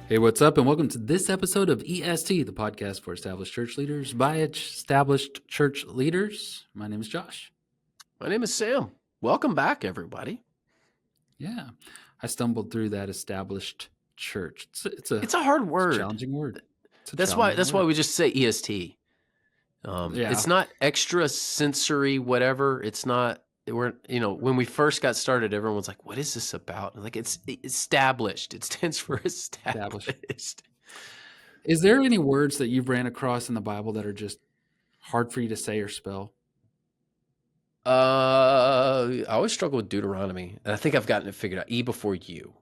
Hey, what's up, and welcome to this episode of EST, the podcast for established church leaders by established church leaders. My name is Josh. My name is Sam. Welcome back, everybody. Yeah, I stumbled through that established church. It's a hard word. It's a challenging word. That's why we just say EST. It's not extra sensory, whatever. It's not. When we first got started, everyone was like, "What is this about?" And like, it's established. It stands for established. Is there any words that you've ran across in the Bible that are just hard for you to say or spell? I always struggle with Deuteronomy, and I think I've gotten it figured out. E before you.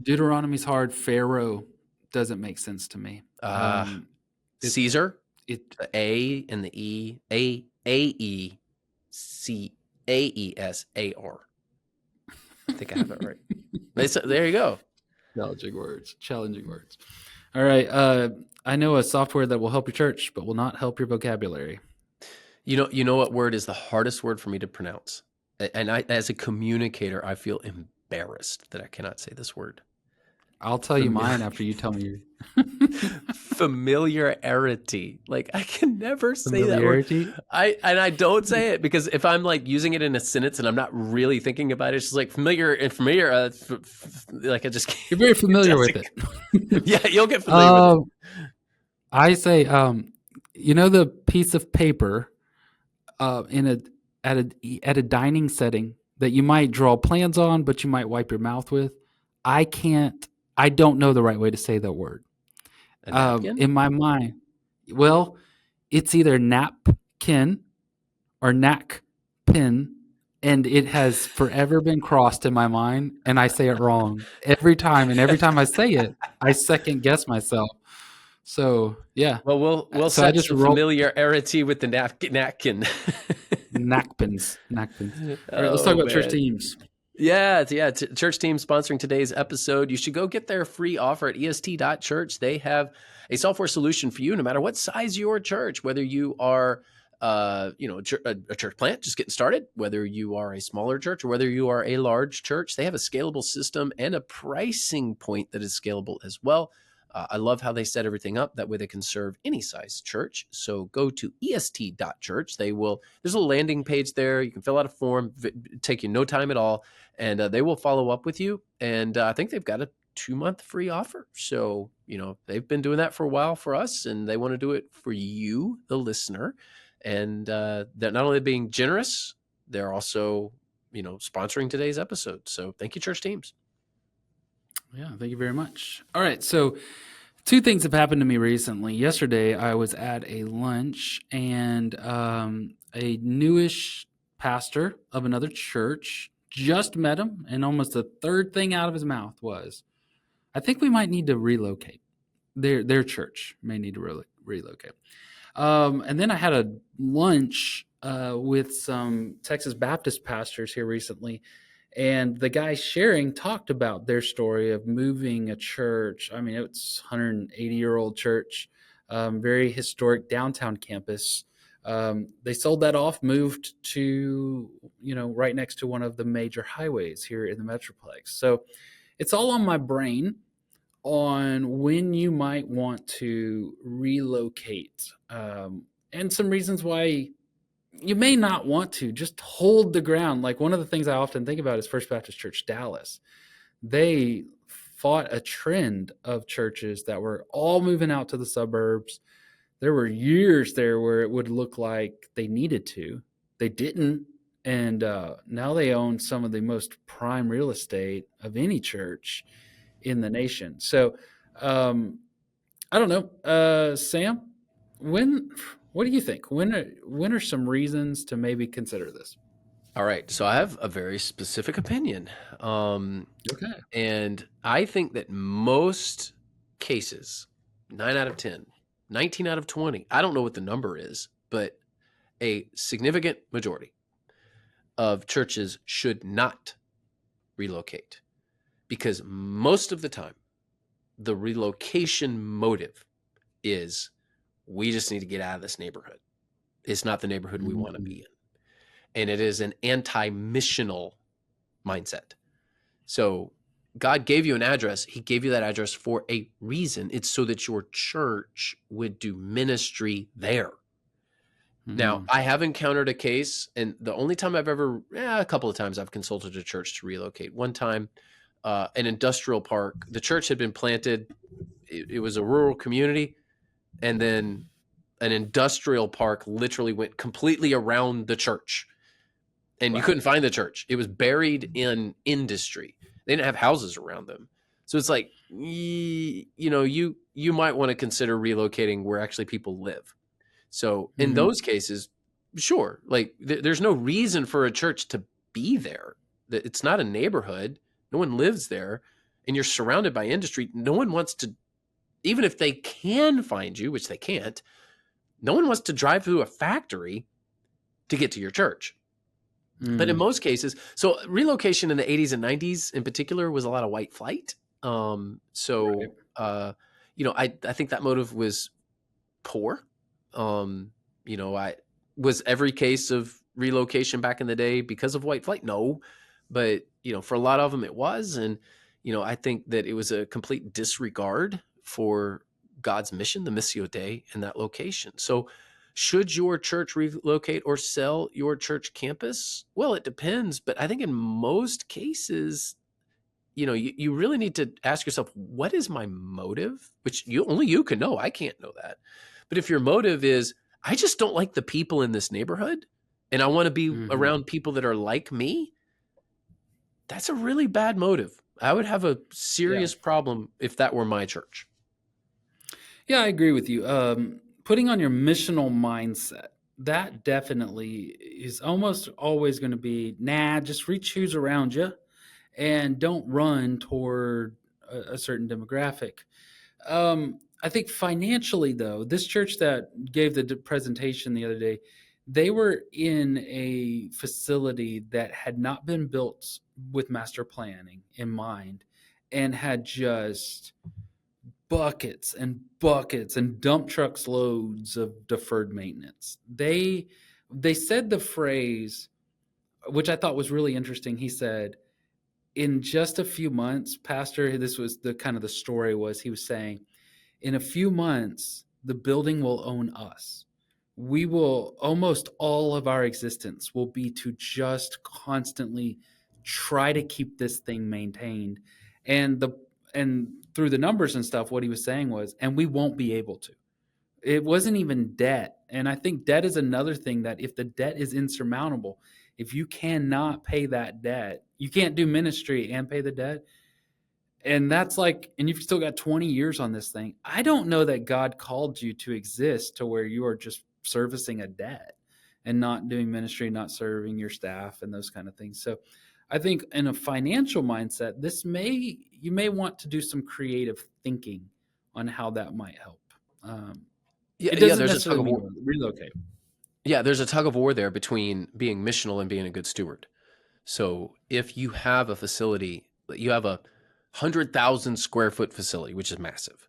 Deuteronomy's hard. Pharaoh doesn't make sense to me. Caesar. The A and the E. Caesar. I think I have that right. There you go. Challenging words. All right. I know a software that will help your church, but will not help your vocabulary. You know what word is the hardest word for me to pronounce? And I, as a communicator, I feel embarrassed that I cannot say this word. I'll tell you mine after you tell me. Familiarity. Like, I can never say that word. I don't say it because if I'm like using it in a sentence and I'm not really thinking about it, it's just like familiar. Like I just can't. You're very familiar with it. Yeah, you'll get familiar with it. I say, the piece of paper at a dining setting that you might draw plans on, but you might wipe your mouth with. I don't know the right way to say that word. In my mind, well, it's either napkin or knack-pin, and it has forever been crossed in my mind, and I say it wrong every time. And every time I say it, I second guess myself. So yeah. Well, we'll set some familiarity with the napkin. Knack-pins. All right, let's talk about church teams. Yeah. Church team sponsoring today's episode. You should go get their free offer at est.church. They have a software solution for you, no matter what size your church, whether you are, a church plant just getting started, whether you are a smaller church or whether you are a large church. They have a scalable system and a pricing point that is scalable as well. I love how they set everything up. That way they can serve any size church. So go to est.church. There's a landing page there. You can fill out a form, take you no time at all. And they will follow up with you. And I think they've got a 2-month free offer. So, they've been doing that for a while for us, and they want to do it for you, the listener. And they're not only being generous, they're also, sponsoring today's episode. So thank you, church teams. Yeah, thank you very much. All right, so 2 things have happened to me recently. Yesterday, I was at a lunch, and a newish pastor of another church just met him, and almost the third thing out of his mouth was, I think we might need to relocate. Their church may need to relocate. And then I had a lunch with some Texas Baptist pastors here recently, and the guy sharing talked about their story of moving a church. I mean, it's 180-year-old church, very historic downtown campus. They sold that off, moved to, right next to one of the major highways here in the Metroplex. So it's all on my brain on when you might want to relocate, and some reasons why you may not want to. Just hold the ground. Like, one of the things I often think about is First Baptist Church Dallas. They fought a trend of churches that were all moving out to the suburbs. There were years there where it would look like they needed to. They didn't. And now they own some of the most prime real estate of any church in the nation. So I don't know. Sam, what do you think? When are some reasons to maybe consider this? All right. So I have a very specific opinion. Okay. And I think that most cases, 9 out of 10, 19 out of 20, I don't know what the number is, but a significant majority of churches should not relocate, because most of the time the relocation motive is, we just need to get out of this neighborhood. It's not the neighborhood we want to be in. And it is an anti-missional mindset. So God gave you an address. He gave you that address for a reason. It's so that your church would do ministry there. Now, Mm-hmm. I have encountered a case, and the only time I've ever, a couple of times I've consulted a church to relocate. One time, an industrial park, the church had been planted. It was a rural community, and then an industrial park literally went completely around the church, and you Wow. couldn't find the church. It was buried in industry. They didn't have houses around them. So it's like, you might want to consider relocating where actually people live. So in Mm-hmm. those cases, sure, like there's no reason for a church to be there. It's not a neighborhood. No one lives there, and you're surrounded by industry. No one wants to, even if they can find you, which they can't. No one wants to drive through a factory to get to your church. But in Mm. most cases, so relocation in the 80s and 90s in particular was a lot of white flight. Right. So I think that motive was poor. I was every case of relocation back in the day because of white flight. No, but for a lot of them it was, and I think that it was a complete disregard for God's mission, the Missio Dei, in that location. So, should your church relocate or sell your church campus? Well, it depends, but I think in most cases, you really need to ask yourself, what is my motive? Which only you can know. I can't know that. But if your motive is, I just don't like the people in this neighborhood and I want to be Mm-hmm. around people that are like me, that's a really bad motive. I would have a Yeah. serious problem if that were my church. Yeah, I agree with you. Putting on your missional mindset, that definitely is almost always going to be, nah, just reach who's around you and don't run toward a certain demographic. I think financially, though, this church that gave the presentation the other day, they were in a facility that had not been built with master planning in mind and had just buckets and buckets and dump trucks loads of deferred maintenance. They said the phrase, which I thought was really interesting. He said, in just a few months, Pastor, this was the kind of the story was he was saying, in a few months, the building will own us. We will, almost all of our existence will be to just constantly try to keep this thing maintained. And through the numbers and stuff, what he was saying was, and we won't be able to. It wasn't even debt. And I think debt is another thing that if the debt is insurmountable, if you cannot pay that debt, you can't do ministry and pay the debt, and that's like, and you've still got 20 years on this thing. I don't know that God called you to exist to where you are just servicing a debt and not doing ministry, not serving your staff and those kind of things. So I think in a financial mindset, you may want to do some creative thinking on how that might help. Yeah, It yeah. doesn't There's a tug necessarily of mean war. to relocate. Yeah, there's a tug of war there between being missional and being a good steward. So if you have a facility, you have a 100,000 square foot facility, which is massive,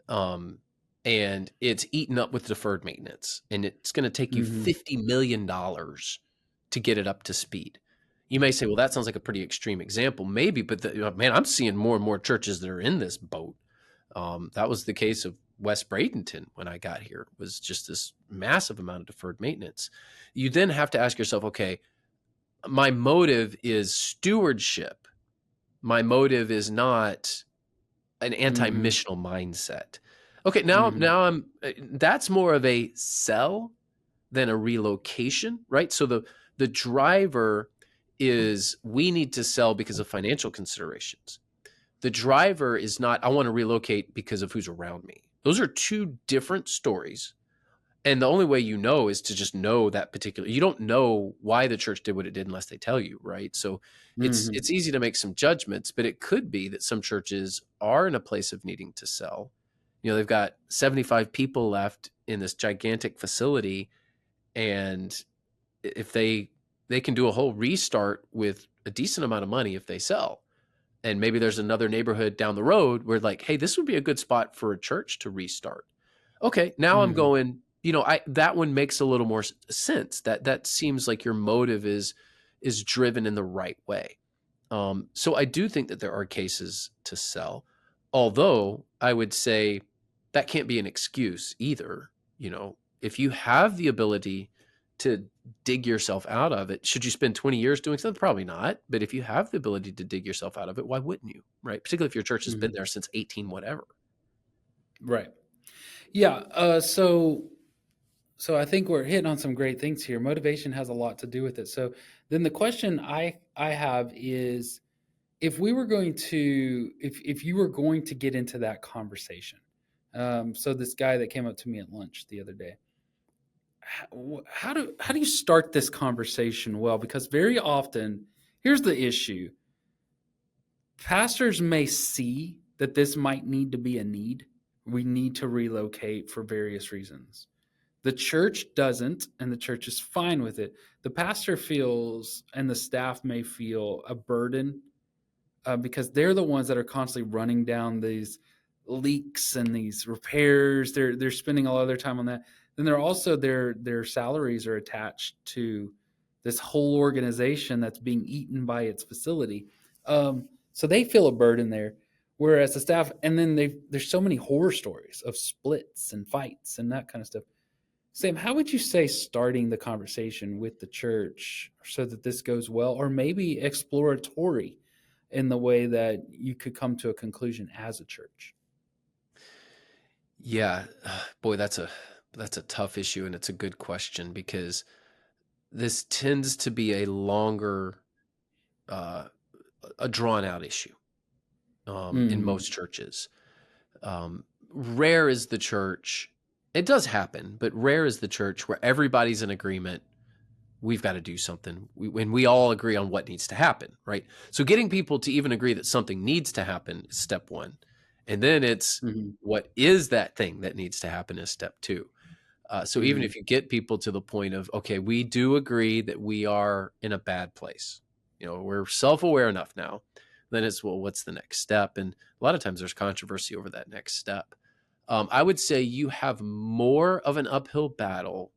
um, and it's eaten up with deferred maintenance, and it's going to take you Mm-hmm. $50 million to get it up to speed. You may say, well, that sounds like a pretty extreme example, maybe, but man, I'm seeing more and more churches that are in this boat. That was the case of West Bradenton when I got here. It was just this massive amount of deferred maintenance. You then have to ask yourself, okay, my motive is stewardship. My motive is not an Mm-hmm. anti-missional mindset. Okay, now Mm-hmm. now I'm that's more of a sell than a relocation, right? So the driver is, we need to sell because of financial considerations. The driver is not, I want to relocate because of who's around me. Those are two different stories. And the only way you know is to just know that particular. You don't know why the church did what it did unless they tell you, right? So Mm-hmm. it's easy to make some judgments, but it could be that some churches are in a place of needing to sell. They've got 75 people left in this gigantic facility, and if they can do a whole restart with a decent amount of money if they sell. And maybe there's another neighborhood down the road where, like, hey, this would be a good spot for a church to restart. Okay, now I'm Mm-hmm. going, I that one makes a little more sense. That seems like your motive is driven in the right way. So I do think that there are cases to sell, although I would say that can't be an excuse either. You know, if you have the ability to dig yourself out of it, should you spend 20 years doing something? Probably not. But if you have the ability to dig yourself out of it, why wouldn't you? Right. Particularly if your church has been Mhm. there since 18, whatever. Right. Yeah. So I think we're hitting on some great things here. Motivation has a lot to do with it. So then the question I have is, if we were going to if you were going to get into that conversation, so this guy that came up to me at lunch the other day, how do you start this conversation well? Because very often, here's the issue: pastors may see that this might need to be a need. We need to relocate for various reasons. The church doesn't, and the church is fine with it. The pastor feels, and the staff may feel a burden, because they're the ones that are constantly running down these leaks and these repairs. They're spending all of their time on that. Then they're also their salaries are attached to this whole organization that's being eaten by its facility. So they feel a burden there. Whereas the staff, and then there's so many horror stories of splits and fights and that kind of stuff. Sam, how would you say starting the conversation with the church so that this goes well, or maybe exploratory in the way that you could come to a conclusion as a church? Yeah, boy, that's a tough issue, and it's a good question because this tends to be a longer, uh, a drawn out issue in Mm-hmm. most churches. Rare is the church. It does happen, but rare is the church where everybody's in agreement. We've got to do something when we all agree on what needs to happen, right? So getting people to even agree that something needs to happen is step one, and then it's Mm-hmm. what is that thing that needs to happen is step two. So even Mm-hmm. if you get people to the point of, okay, we do agree that we are in a bad place, we're self-aware enough now, then it's, well, what's the next step? And a lot of times there's controversy over that next step. I would say you have more of an uphill battle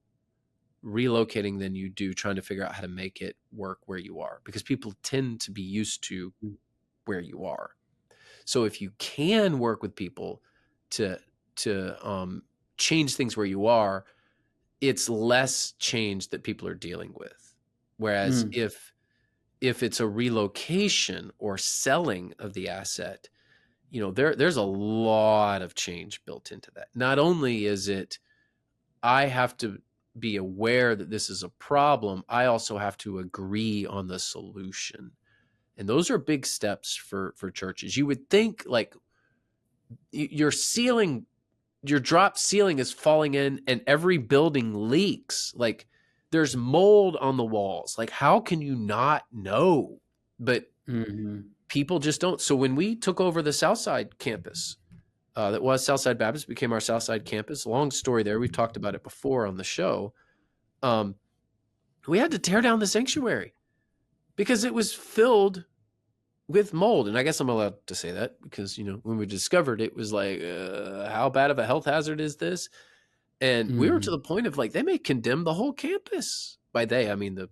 relocating than you do trying to figure out how to make it work where you are, because people tend to be used to where you are. So if you can work with people to change things where you are, it's less change that people are dealing with. Whereas Mm-hmm. if it's a relocation or selling of the asset, there's a lot of change built into that. Not only is it, I have to be aware that this is a problem, I also have to agree on the solution. And those are big steps for churches. You would think, like, your ceiling, your drop ceiling is falling in and every building leaks. Like, there's mold on the walls. Like, how can you not know? But Mm-hmm. people just don't. So when we took over the Southside campus, that was Southside Baptist, became our Southside campus. Long story there. We've talked about it before on the show. Um, we had to tear down the sanctuary because it was filled with mold. And I guess I'm allowed to say that because, when we discovered it was like, how bad of a health hazard is this? And we were to Mm-hmm. the point of, like, they may condemn the whole campus. By they, I mean the,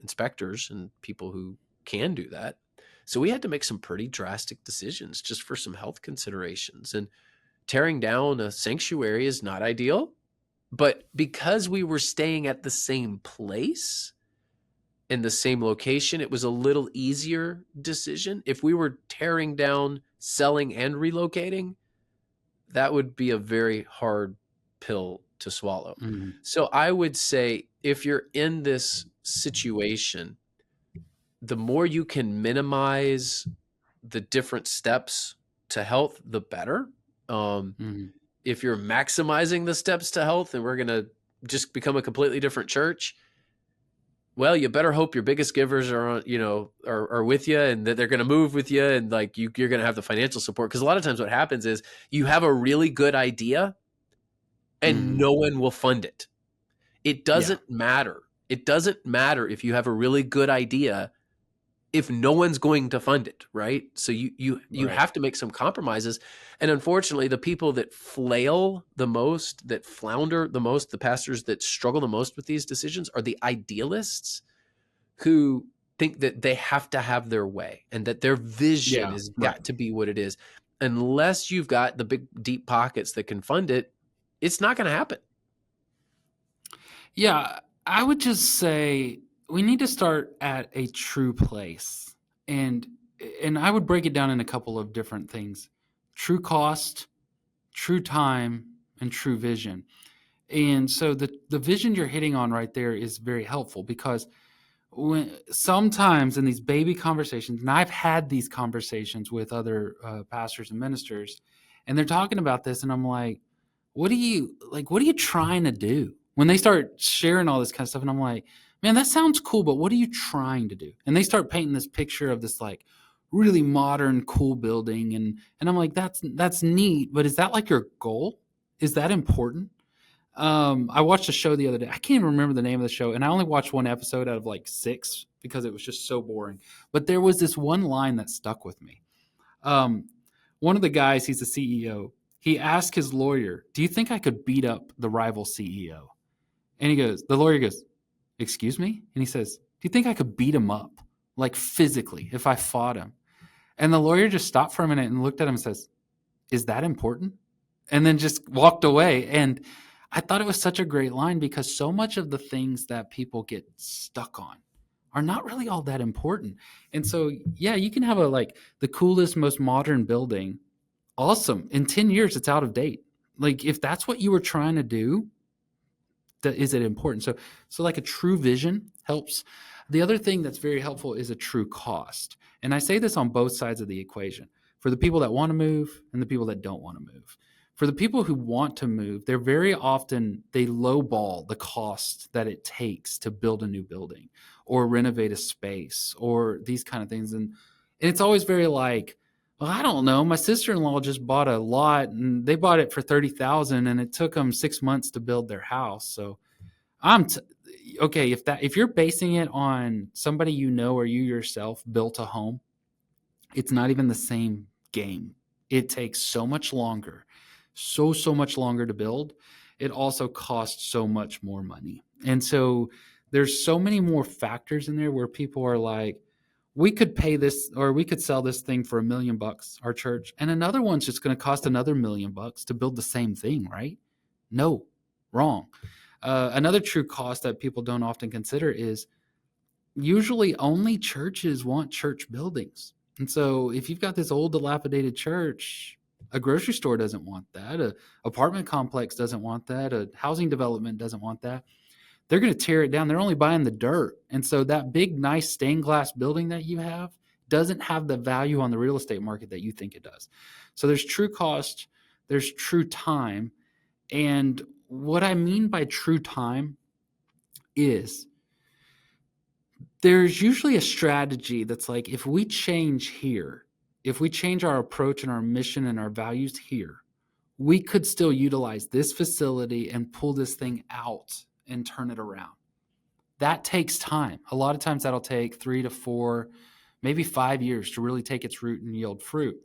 inspectors and people who can do that. So we had to make some pretty drastic decisions just for some health considerations. And tearing down a sanctuary is not ideal. But because we were staying at the same place, in the same location, it was a little easier decision. If we were tearing down, selling, and relocating, that would be a very hard pill to swallow. Mm-hmm. So I would say, if you're in this situation, the more you can minimize the different steps to health, the better. Um, Mm-hmm. if you're maximizing the steps to health and we're going to just become a completely different church, well, you better hope your biggest givers are on, are with you, and that they're going to move with you, and like you're going to have the financial support. Because a lot of times what happens is you have a really good idea and Mm-hmm. no one will fund it. It Yeah. doesn't matter. It doesn't matter if you have a really good idea if no one's going to fund it, right? So you Right. have to make some compromises. And unfortunately, the people that flail the most, that flounder the most, the pastors that struggle the most with these decisions are the idealists who think that they have to have their way and that their vision Yeah, has right. got to be what it is. Unless you've got the big deep pockets that can fund it, it's not going to happen. Yeah, I would just say we need to start at a true place. And I would break it down in a couple of different things. True cost, true time, and true vision. And so the vision you're hitting on right there is very helpful because sometimes in these baby conversations, and I've had these conversations with other pastors and ministers, and they're talking about this, and I'm like, what are you like? What are you trying to do? When they start sharing all this kind of stuff, and I'm like, man, that sounds cool, but what are you trying to do? And they start painting this picture of this like really modern, cool building, and I'm like, that's neat, but is that like your goal? Is that important? I watched a show the other day. I can't even remember the name of the show, and I only watched one episode out of like 6 because it was just so boring. But there was this one line that stuck with me. Um, One of the guys, he's a CEO. He asked his lawyer, "Do you think I could beat up the rival CEO?" And the lawyer goes, "Excuse me?" And he says, "Do you think I could beat him up, like physically, if I fought him?" And the lawyer just stopped for a minute and looked at him and says, "Is that important?" And then just walked away. And I thought it was such a great line because so much of the things that people get stuck on are not really all that important. And so, yeah, you can have a like the coolest, most modern building. Awesome. In 10 years, it's out of date. Like if that's what you were trying to do, is it important? So like a true vision helps. The other thing that's very helpful is a true cost. And I say this on both sides of the equation for the people that want to move and the people that don't want to move. For the people who want to move, they're very often they lowball the cost that it takes to build a new building or renovate a space or these kind of things. And it's always very like, well, I don't know. My sister-in-law just bought a lot and they bought it for 30,000 and it took them 6 months to build their house. So I'm t- okay, if you're basing it on somebody you know or you yourself built a home, it's not even the same game. It takes so much longer. So much longer to build. It also costs so much more money. And so there's so many more factors in there where people are like, we could pay this or we could sell this thing for $1 million, our church, and another one's just going to cost another $1 million to build the same thing, right? No, wrong. Another true cost that people don't often consider is usually only churches want church buildings. And so if you've got this old dilapidated church, a grocery store doesn't want that, a apartment complex doesn't want that, a housing development doesn't want that. They're going to tear it down. They're only buying the dirt. And so that big, nice stained glass building that you have doesn't have the value on the real estate market that you think it does. So there's true cost, there's true time. And what I mean by true time is there's usually a strategy that's like, if we change here, if we change our approach and our mission and our values here, we could still utilize this facility and pull this thing out and turn it around. That takes time. A lot of times that'll take 3 to 4, maybe 5 years to really take its root and yield fruit.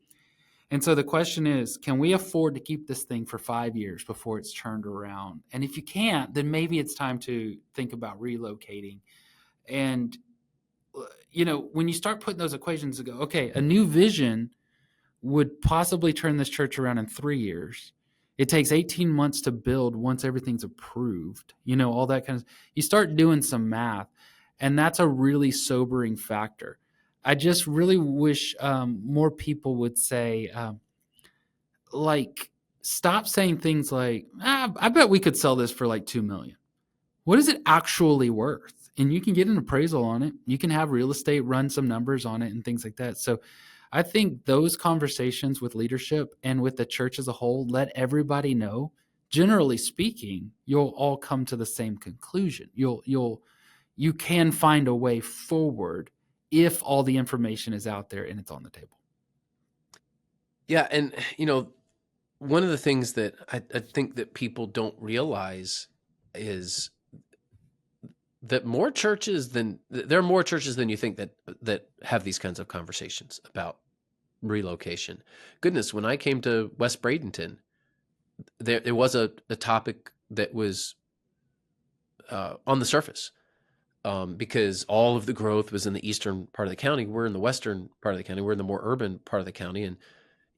And so the question is, can we afford to keep this thing for 5 years before it's turned around? And if you can't, then maybe it's time to think about relocating. And when you start putting those equations to go, okay, a new vision would possibly turn this church around in 3 years. It takes 18 months to build once everything's approved, all that kind of, you start doing some math, and that's a really sobering factor. I just really wish more people would say, like, stop saying things like, I bet we could sell this for like 2 million. What is it actually worth? And you can get an appraisal on it. You can have real estate run some numbers on it and things like that. So I think those conversations with leadership and with the church as a whole, let everybody know, generally speaking, you'll all come to the same conclusion. You can find a way forward if all the information is out there and it's on the table. Yeah. And, one of the things that I think that people don't realize is that there are more churches than you think that have these kinds of conversations about relocation. Goodness, when I came to West Bradenton, there was a topic that was on the surface because all of the growth was in the eastern part of the county. We're in the western part of the county. We're in the more urban part of the county. And,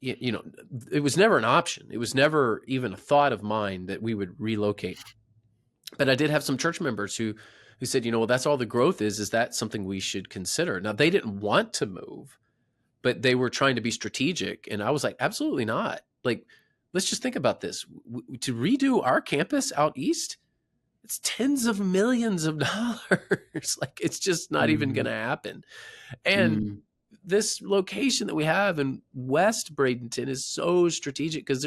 it was never an option. It was never even a thought of mine that we would relocate. But I did have some church members who said, well, that's all the growth is. Is that something we should consider? Now, they didn't want to move, but they were trying to be strategic. And I was like, absolutely not. Like, let's just think about this. To redo our campus out east, it's tens of millions of dollars. Like, it's just not even going to happen. And this location that we have in West Bradenton is so strategic because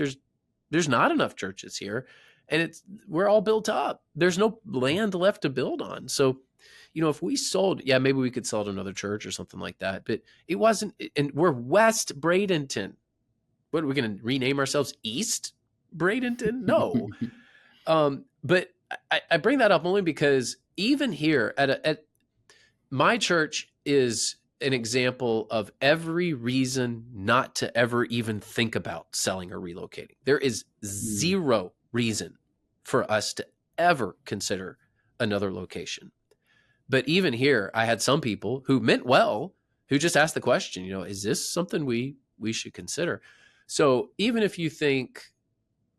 there's not enough churches here, and we're all built up. There's no land left to build on. So, if we sold, maybe we could sell to another church or something like that. But it wasn't, and we're West Bradenton. What are we going to rename ourselves? East Bradenton? No. But I bring that up only because even here at my church is an example of every reason not to ever even think about selling or relocating. There is zero reason for us to ever consider another location. But even here, I had some people who meant well, who just asked the question, is this something we should consider? So even if you think,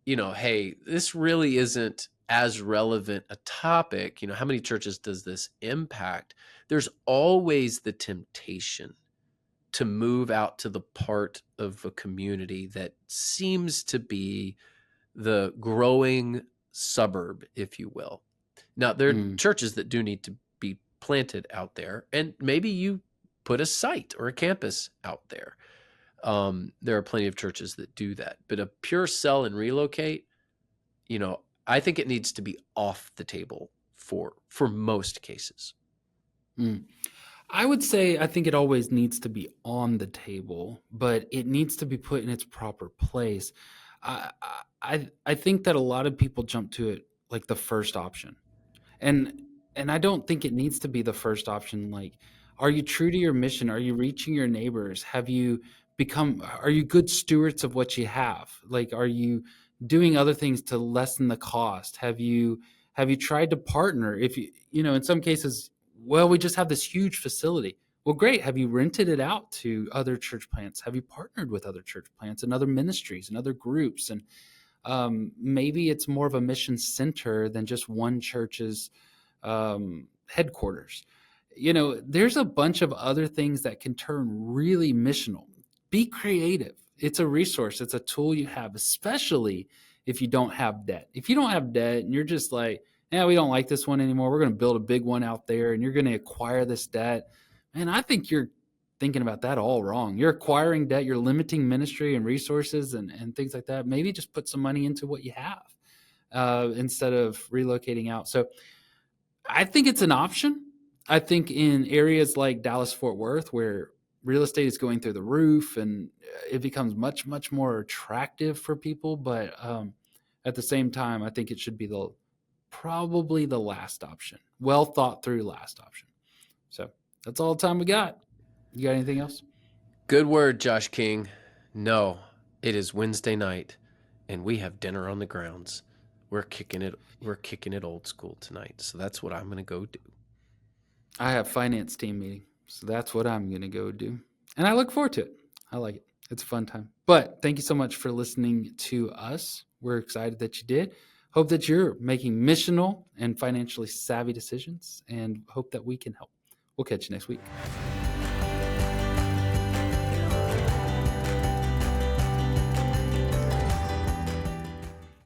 hey, this really isn't as relevant a topic, how many churches does this impact? There's always the temptation to move out to the part of a community that seems to be the growing suburb, if you will. Now, there are churches that do need to be planted out there, and maybe you put a site or a campus out there. There are plenty of churches that do that, but a pure sell and relocate, I think it needs to be off the table for most cases. I would say I think it always needs to be on the table, but it needs to be put in its proper place. I think that a lot of people jump to it like the first option, and I don't think it needs to be the first option. Like, are you true to your mission? Are you reaching your neighbors? Are you good stewards of what you have? Like, are you doing other things to lessen the cost? Have you tried to partner? If in some cases, well, we just have this huge facility. Well, great. Have you rented it out to other church plants? Have you partnered with other church plants and other ministries and other groups? And maybe it's more of a mission center than just one church's headquarters. There's a bunch of other things that can turn really missional. Be creative. It's a resource. It's a tool you have, especially if you don't have debt. If you don't have debt and you're just like, we don't like this one anymore, we're going to build a big one out there and you're going to acquire this debt. Man, I think you're thinking about that all wrong. You're acquiring debt. You're limiting ministry and resources and things like that. Maybe just put some money into what you have instead of relocating out. So I think it's an option. I think in areas like Dallas-Fort Worth, where real estate is going through the roof and it becomes much, much more attractive for people. But at the same time, I think it should be probably the last option, well thought through last option. So that's all the time we got. You got anything else? Good word, Josh King. No, it is Wednesday night and we have dinner on the grounds. We're kicking it old school tonight. So that's what I'm going to go do. I have finance team meeting. So that's what I'm going to go do. And I look forward to it. I like it. It's a fun time. But thank you so much for listening to us. We're excited that you did. Hope that you're making missional and financially savvy decisions and hope that we can help. We'll catch you next week.